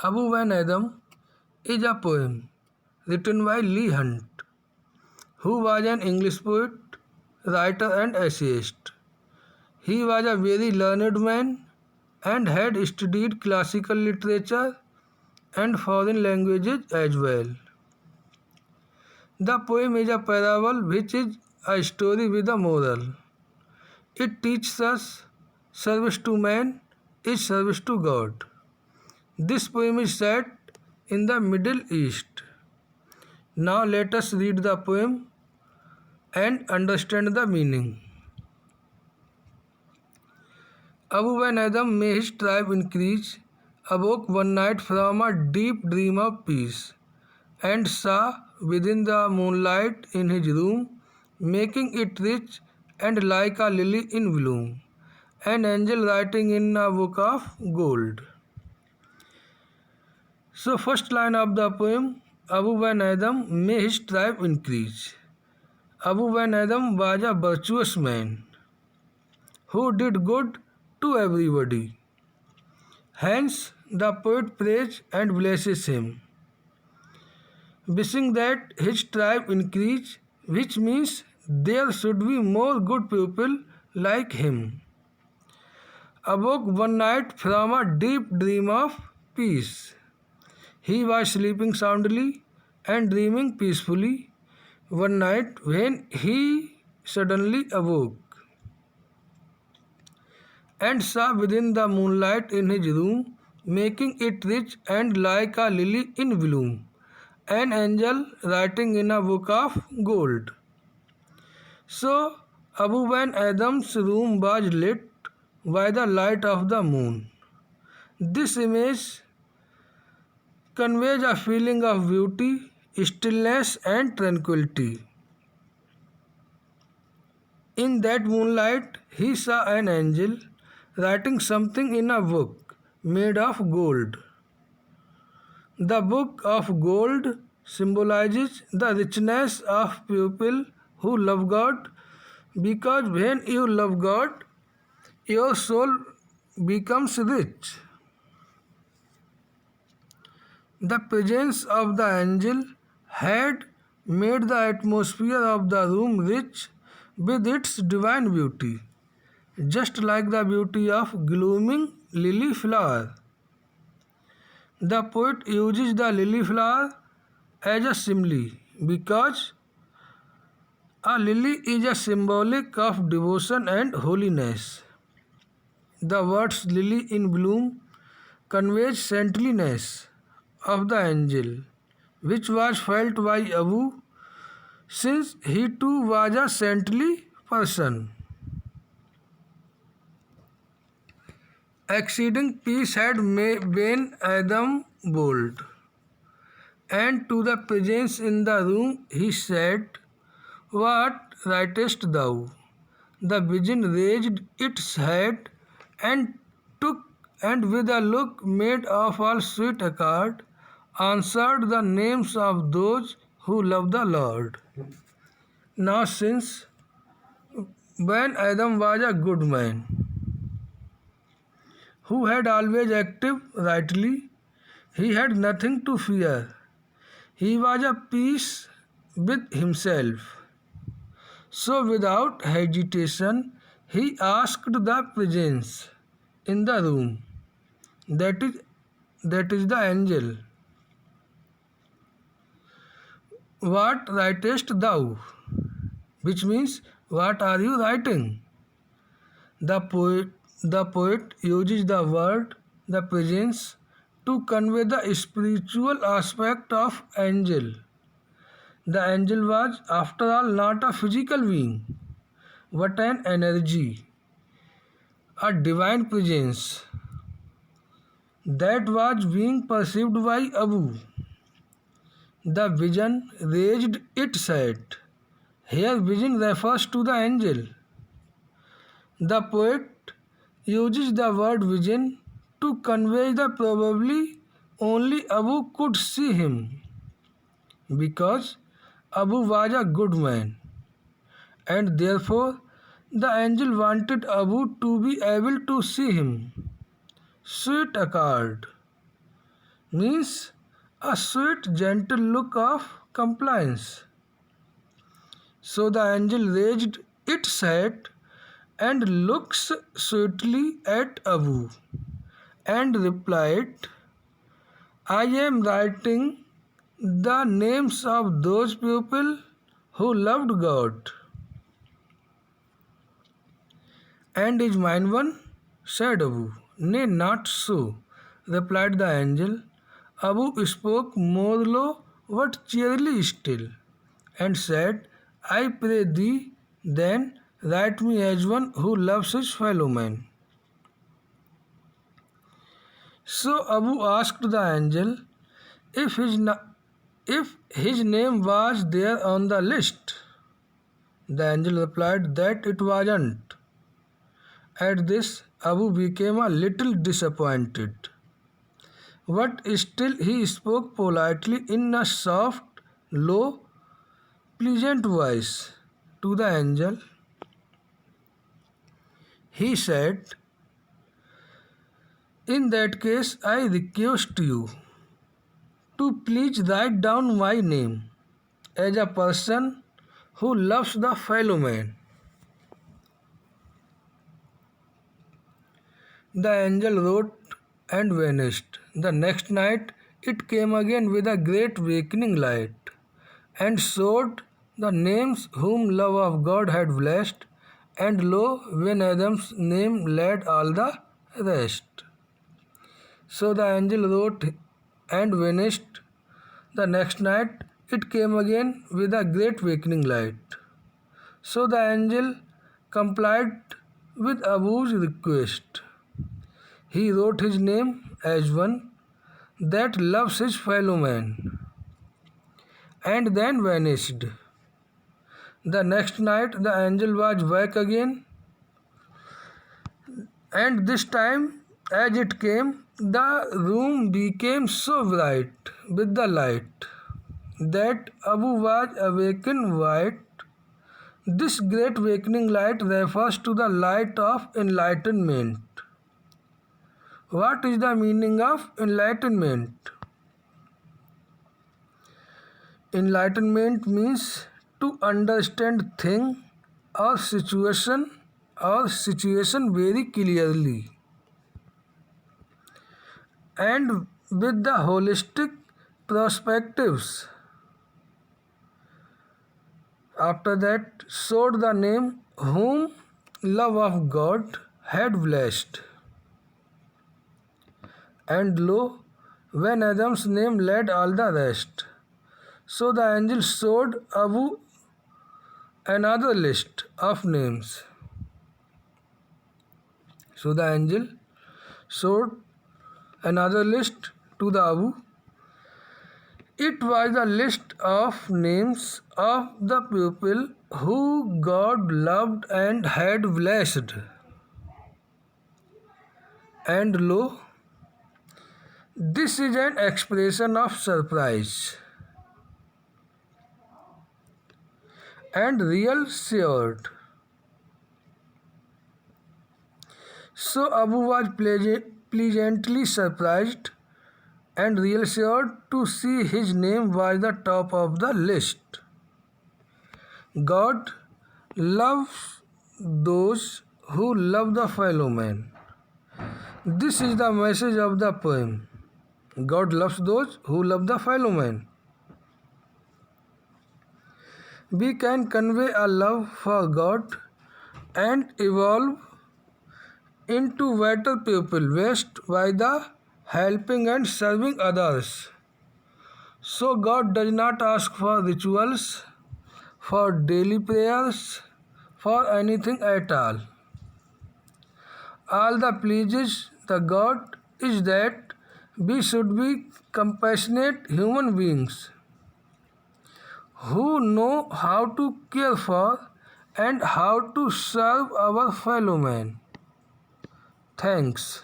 Abu Van Adam is a poem written by Leigh Hunt, who was an English poet, writer, and essayist. He was a very learned man and had studied classical literature and foreign languages as well. The poem is a parable which is a story with a moral. It teaches us service to man is service to God. This poem is set in the Middle East. Now let us read the poem and understand the meaning. Abu Van Adam, may his tribe increase, awoke one night from a deep dream of peace, and saw within the moonlight in his room, making it rich and like a lily in bloom, an angel writing in a book of gold. So, first line of the poem, Abu Van Adam, may his tribe increase. Abu Van Adam was a virtuous man who did good to everybody. Hence, the poet praises and blesses him, wishing that his tribe increase, which means there should be more good people like him. Awoke one night from a deep dream of peace. He was sleeping soundly and dreaming peacefully one night when he suddenly awoke and saw within the moonlight in his room, making it rich and like a lily in bloom, an angel writing in a book of gold. So Abu Van Adam's room was lit by the light of the moon. This image conveys a feeling of beauty, stillness, and tranquility. In that moonlight, he saw an angel writing something in a book made of gold. The book of gold symbolizes the richness of people who love God, because when you love God, your soul becomes rich. The presence of the angel had made the atmosphere of the room rich with its divine beauty, just like the beauty of blooming lily flower. The poet uses the lily flower as a simile because a lily is a symbolic of devotion and holiness. The words lily in bloom conveys saintliness of the angel, which was felt by Abu since he too was a saintly person. Exceeding peace had been Adam bold, and to the presence in the room he said, "What writest thou?" The vision raised its head and took, and with a look made of all sweet accord, answered the names of those who love the Lord. Now, since when Adam was a good man, who had always acted rightly, he had nothing to fear. He was at peace with himself. So, without hesitation, he asked the presence in the room, that is, that is the angel, "What writest thou?" Which means, "What are you writing?" The poet uses the word, the presence, to convey the spiritual aspect of angel. The angel was, after all, not a physical being, but an energy, a divine presence that was being perceived by Abu. The vision raised its head. Here, vision refers to the angel. The poet uses the word vision to convey that probably only Abu could see him, because Abu was a good man, and therefore the angel wanted Abu to be able to see him. Sweet accord. means a sweet, gentle look of compliance. So the angel raised its head and looked sweetly at Abu and replied, I am writing the names of those people who loved God. And is mine one? Said Abu. Nay, not so, replied the angel. Abu spoke more low but cheerily still, and said, I pray thee, then write me as one who loves his fellow man. So Abu asked the angel if if his name was there on the list. The angel replied that it wasn't. At this, Abu became a little disappointed. But still he spoke politely in a soft, low, pleasant voice to the angel. He said, in that case, I request you to please write down my name as a person who loves the fellow man. The angel wrote and vanished. The next night it came again with a great awakening light and showed the names whom love of God had blessed, and lo, when Adam's name led all the rest. So the angel wrote and vanished. The next night it came again with a great awakening light. So the angel complied with Abu's request. He wrote his name as one that loves his fellow man, and then vanished. The next night the angel was back again, and this time as it came, the room became so bright with the light that Abu was awakened white. This great awakening light refers to the light of enlightenment. What is the meaning of enlightenment? Enlightenment means to understand thing or situation very clearly and with the holistic perspectives. After that, showed the name whom love of God had blessed. And lo, when Adam's name led all the rest. So the angel showed Abu another list of names. So the angel showed another list to the Abu. It was the list of names of the people who God loved and had blessed. And lo, this is an expression of surprise and real assured. So Abu was pleasantly surprised and reassured to see his name was the top of the list. God loves those who love the fellow man. This is the message of the poem. God loves those who love the fellow man. We can convey a love for God and evolve into better people blessed by the helping and serving others. So God does not ask for rituals, for daily prayers, for anything at all. All that pleases the God is that we should be compassionate human beings who know how to care for and how to serve our fellow man. Thanks.